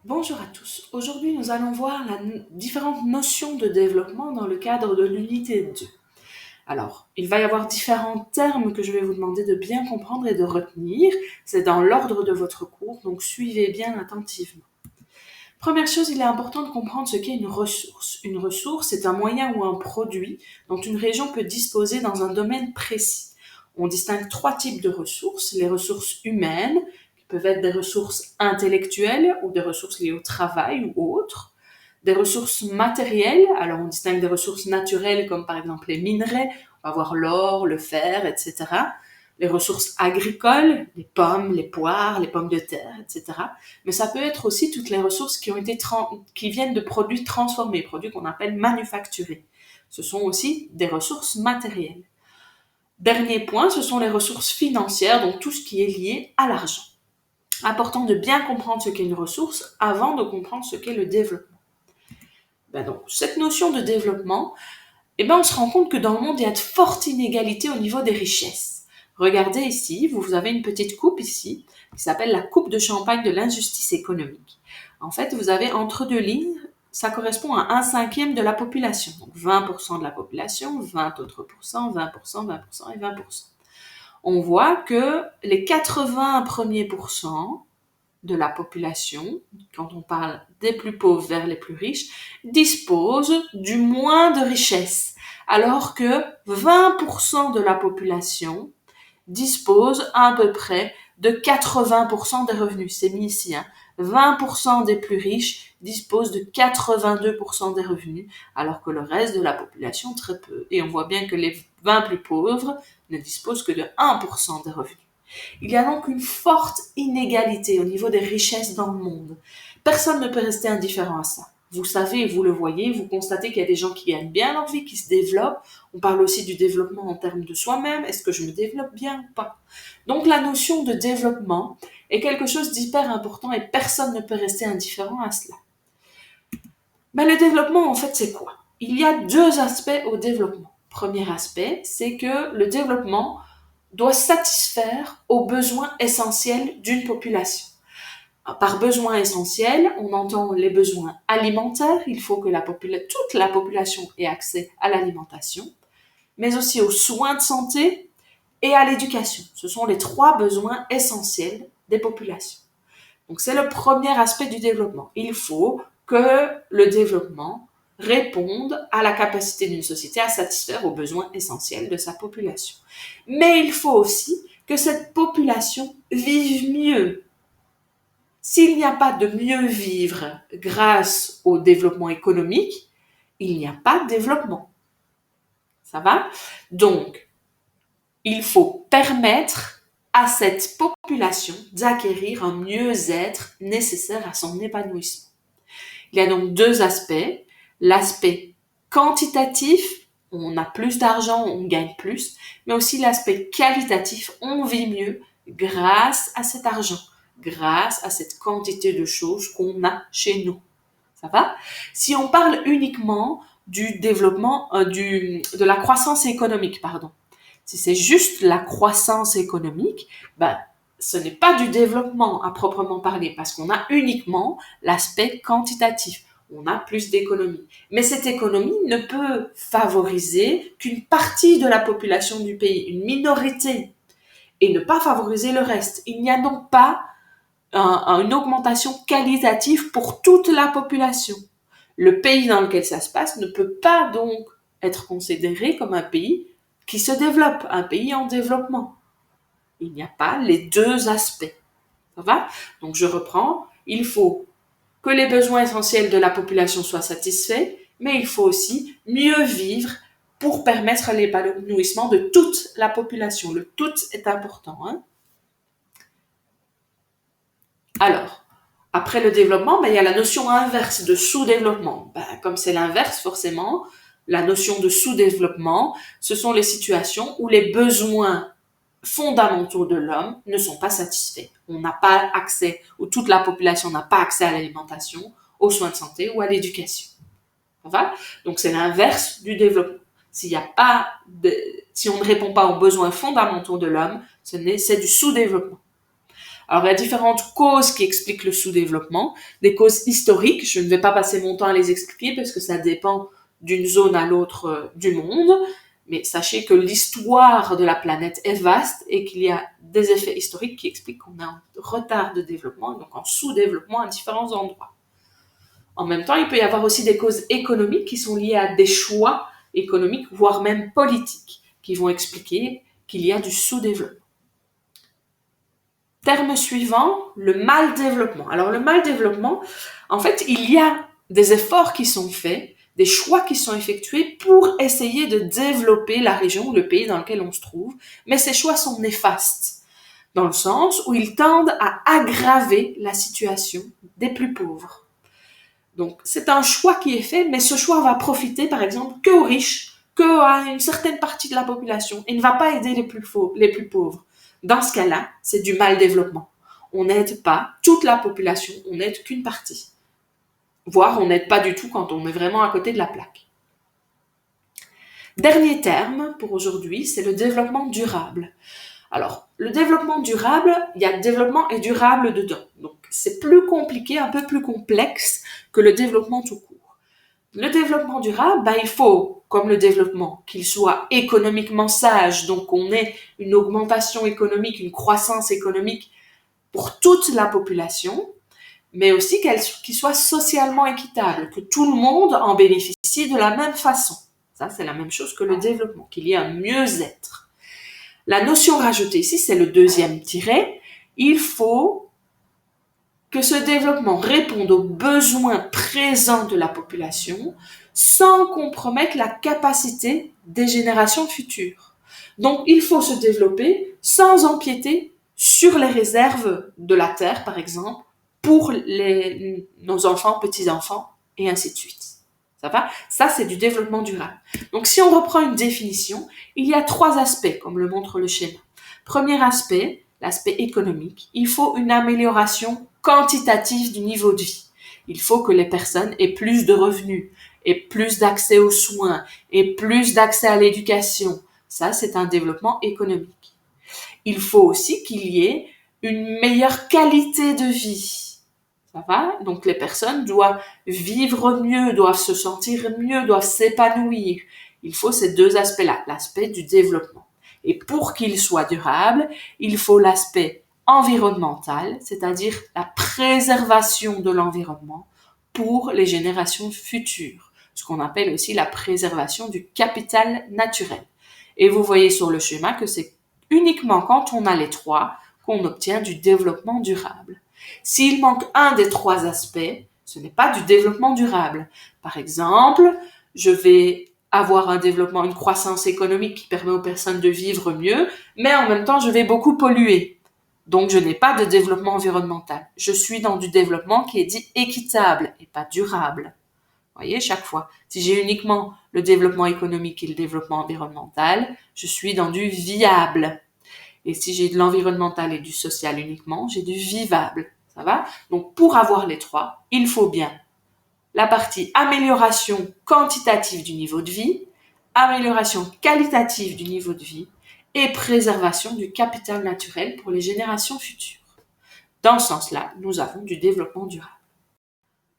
Bonjour à tous. Aujourd'hui, nous allons voir différentes notions de développement dans le cadre de l'unité 2. Alors, il va y avoir différents termes que je vais vous demander de bien comprendre et de retenir. C'est dans l'ordre de votre cours, donc suivez bien attentivement. Première chose, il est important de comprendre ce qu'est une ressource. Une ressource, c'est un moyen ou un produit dont une région peut disposer dans un domaine précis. On distingue trois types de ressources. Les ressources humaines, qui peuvent être des ressources intellectuelles ou des ressources liées au travail ou autres. Des ressources matérielles, alors on distingue des ressources naturelles comme par exemple les minerais, on va avoir l'or, le fer, etc. Les ressources agricoles, les pommes, les poires, les pommes de terre, etc. Mais ça peut être aussi toutes les ressources qui viennent de produits transformés, produits qu'on appelle manufacturés. Ce sont aussi des ressources matérielles. Dernier point, ce sont les ressources financières, donc tout ce qui est lié à l'argent. Important de bien comprendre ce qu'est une ressource avant de comprendre ce qu'est le développement. Donc, cette notion de développement, on se rend compte que dans le monde, il y a de fortes inégalités au niveau des richesses. Regardez ici, vous avez une petite coupe ici, qui s'appelle la coupe de champagne de l'injustice économique. En fait, vous avez entre deux lignes, ça correspond à 1/5 de la population. Donc 20% de la population, 20 autres pourcents, 20%, 20% et 20%. On voit que les 80 premiers pourcents de la population, quand on parle des plus pauvres vers les plus riches, disposent du moins de richesses, alors que 20% de la population dispose à peu près de 80% des revenus. C'est mis ici, 20% des plus riches disposent de 82% des revenus, alors que le reste de la population très peu. Et on voit bien que les 20 plus pauvres ne disposent que de 1% des revenus. Il y a donc une forte inégalité au niveau des richesses dans le monde. Personne ne peut rester indifférent à ça. Vous savez, vous le voyez, vous constatez qu'il y a des gens qui gagnent bien leur vie, qui se développent. On parle aussi du développement en termes de soi-même. Est-ce que je me développe bien ou pas? Donc la notion de développement est quelque chose d'hyper important et personne ne peut rester indifférent à cela. Le développement, en fait, c'est quoi? Il y a deux aspects au développement. Premier aspect, c'est que le développement doit satisfaire aux besoins essentiels d'une population. Par besoins essentiels, on entend les besoins alimentaires, il faut que toute la population ait accès à l'alimentation, mais aussi aux soins de santé et à l'éducation. Ce sont les trois besoins essentiels des populations. Donc c'est le premier aspect du développement. Il faut que le développement réponde à la capacité d'une société à satisfaire aux besoins essentiels de sa population. Mais il faut aussi que cette population vive mieux. S'il n'y a pas de mieux vivre grâce au développement économique, il n'y a pas de développement. Ça va? Donc, il faut permettre à cette population d'acquérir un mieux-être nécessaire à son épanouissement. Il y a donc deux aspects. L'aspect quantitatif, on a plus d'argent, on gagne plus, mais aussi l'aspect qualitatif, on vit mieux grâce à cet argent, grâce à cette quantité de choses qu'on a chez nous. Ça va? Si on parle uniquement du développement, de la croissance économique, pardon. Si c'est juste la croissance économique, ce n'est pas du développement à proprement parler, parce qu'on a uniquement l'aspect quantitatif. On a plus d'économie. Mais cette économie ne peut favoriser qu'une partie de la population du pays, une minorité, et ne pas favoriser le reste. Il n'y a donc pas une augmentation qualitative pour toute la population. Le pays dans lequel ça se passe ne peut pas donc être considéré comme un pays qui se développe, un pays en développement. Il n'y a pas les deux aspects. Ça va? Donc je reprends. Il faut que les besoins essentiels de la population soient satisfaits, mais il faut aussi mieux vivre pour permettre l'épanouissement de toute la population. Le tout est important. Alors, après le développement, il y a la notion inverse de sous-développement. Comme c'est l'inverse, forcément, la notion de sous-développement, ce sont les situations où les besoins fondamentaux de l'homme ne sont pas satisfaits. On n'a pas accès, ou toute la population n'a pas accès à l'alimentation, aux soins de santé ou à l'éducation. Ça va? Donc c'est l'inverse du développement. Si on ne répond pas aux besoins fondamentaux de l'homme, c'est du sous-développement. Alors, il y a différentes causes qui expliquent le sous-développement, des causes historiques. Je ne vais pas passer mon temps à les expliquer parce que ça dépend d'une zone à l'autre du monde. Mais sachez que l'histoire de la planète est vaste et qu'il y a des effets historiques qui expliquent qu'on est en retard de développement, donc en sous-développement à différents endroits. En même temps, il peut y avoir aussi des causes économiques qui sont liées à des choix économiques, voire même politiques, qui vont expliquer qu'il y a du sous-développement. Terme suivant, le mal-développement. Alors le mal-développement, en fait, il y a des efforts qui sont faits, des choix qui sont effectués pour essayer de développer la région ou le pays dans lequel on se trouve, mais ces choix sont néfastes, dans le sens où ils tendent à aggraver la situation des plus pauvres. Donc c'est un choix qui est fait, mais ce choix va profiter par exemple que aux riches, que à une certaine partie de la population, et ne va pas aider les plus pauvres. Dans ce cas-là, c'est du mal-développement. On n'aide pas toute la population, on n'aide qu'une partie. Voire on n'aide pas du tout quand on est vraiment à côté de la plaque. Dernier terme pour aujourd'hui, c'est le développement durable. Alors, le développement durable, il y a développement et durable dedans. Donc, c'est plus compliqué, un peu plus complexe que le développement tout court. Le développement durable, il faut, comme le développement, qu'il soit économiquement sage, donc qu'on ait une augmentation économique, une croissance économique pour toute la population, mais aussi qu'il soit socialement équitable, que tout le monde en bénéficie de la même façon. Ça, c'est la même chose que le développement, qu'il y ait un mieux-être. La notion rajoutée ici, c'est le deuxième tiret. Il faut que ce développement réponde aux besoins présents de la population sans compromettre la capacité des générations futures. Donc, il faut se développer sans empiéter sur les réserves de la terre, par exemple, pour nos enfants, petits-enfants, et ainsi de suite. Ça va? Ça, c'est du développement durable. Donc, si on reprend une définition, il y a 3 aspects, comme le montre le schéma. Premier aspect, l'aspect économique. Il faut une amélioration quantitative du niveau de vie. Il faut que les personnes aient plus de revenus, aient plus d'accès aux soins, aient plus d'accès à l'éducation. Ça, c'est un développement économique. Il faut aussi qu'il y ait une meilleure qualité de vie. Ça va? Donc les personnes doivent vivre mieux, doivent se sentir mieux, doivent s'épanouir. Il faut ces 2 aspects-là, l'aspect du développement. Et pour qu'il soit durable, il faut l'aspect environnemental, c'est-à-dire la préservation de l'environnement pour les générations futures, ce qu'on appelle aussi la préservation du capital naturel. Et vous voyez sur le schéma que c'est uniquement quand on a les 3 qu'on obtient du développement durable. S'il manque un des 3 aspects, ce n'est pas du développement durable. Par exemple, je vais avoir un développement, une croissance économique qui permet aux personnes de vivre mieux, mais en même temps, je vais beaucoup polluer. Donc, je n'ai pas de développement environnemental. Je suis dans du développement qui est dit équitable et pas durable. Vous voyez, chaque fois. Si j'ai uniquement le développement économique et le développement environnemental, je suis dans du viable. Et si j'ai de l'environnemental et du social uniquement, j'ai du vivable. Ça va? Donc, pour avoir les 3, il faut bien la partie amélioration quantitative du niveau de vie, amélioration qualitative du niveau de vie et préservation du capital naturel pour les générations futures. Dans ce sens-là, nous avons du développement durable.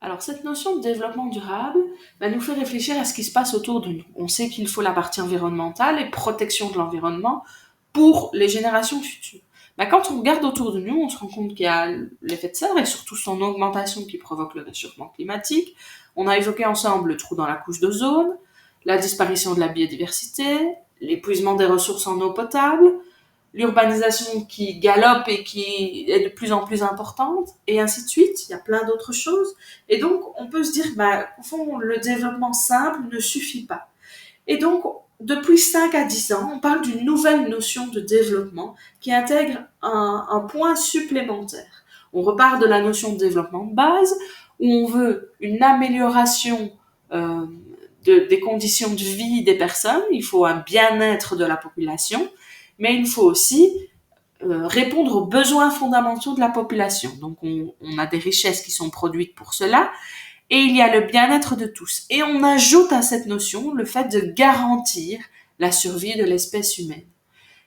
Alors, cette notion de développement durable nous fait réfléchir à ce qui se passe autour de nous. On sait qu'il faut la partie environnementale et protection de l'environnement pour les générations futures. Quand on regarde autour de nous, on se rend compte qu'il y a l'effet de serre et surtout son augmentation qui provoque le réchauffement climatique. On a évoqué ensemble le trou dans la couche d'ozone, la disparition de la biodiversité, l'épuisement des ressources en eau potable, l'urbanisation qui galope et qui est de plus en plus importante, et ainsi de suite. Il y a plein d'autres choses. Et donc, on peut se dire, au fond, le développement simple ne suffit pas. Et donc, depuis 5 à 10 ans, on parle d'une nouvelle notion de développement qui intègre un point supplémentaire. On repart de la notion de développement de base, où on veut une amélioration des conditions de vie des personnes, il faut un bien-être de la population, mais il faut aussi répondre aux besoins fondamentaux de la population. Donc, on a des richesses qui sont produites pour cela, et il y a le bien-être de tous. Et on ajoute à cette notion le fait de garantir la survie de l'espèce humaine.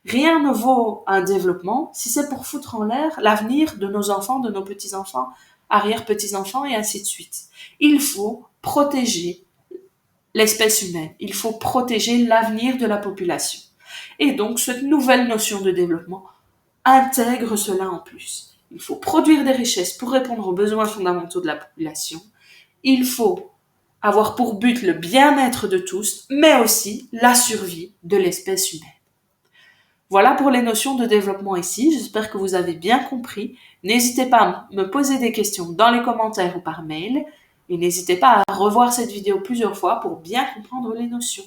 Rien ne vaut un développement si c'est pour foutre en l'air l'avenir de nos enfants, de nos petits-enfants, arrière-petits-enfants et ainsi de suite. Il faut protéger l'espèce humaine. Il faut protéger l'avenir de la population. Et donc, cette nouvelle notion de développement intègre cela en plus. Il faut produire des richesses pour répondre aux besoins fondamentaux de la population. Il faut avoir pour but le bien-être de tous, mais aussi la survie de l'espèce humaine. Voilà pour les notions de développement ici. J'espère que vous avez bien compris. N'hésitez pas à me poser des questions dans les commentaires ou par mail. Et n'hésitez pas à revoir cette vidéo plusieurs fois pour bien comprendre les notions.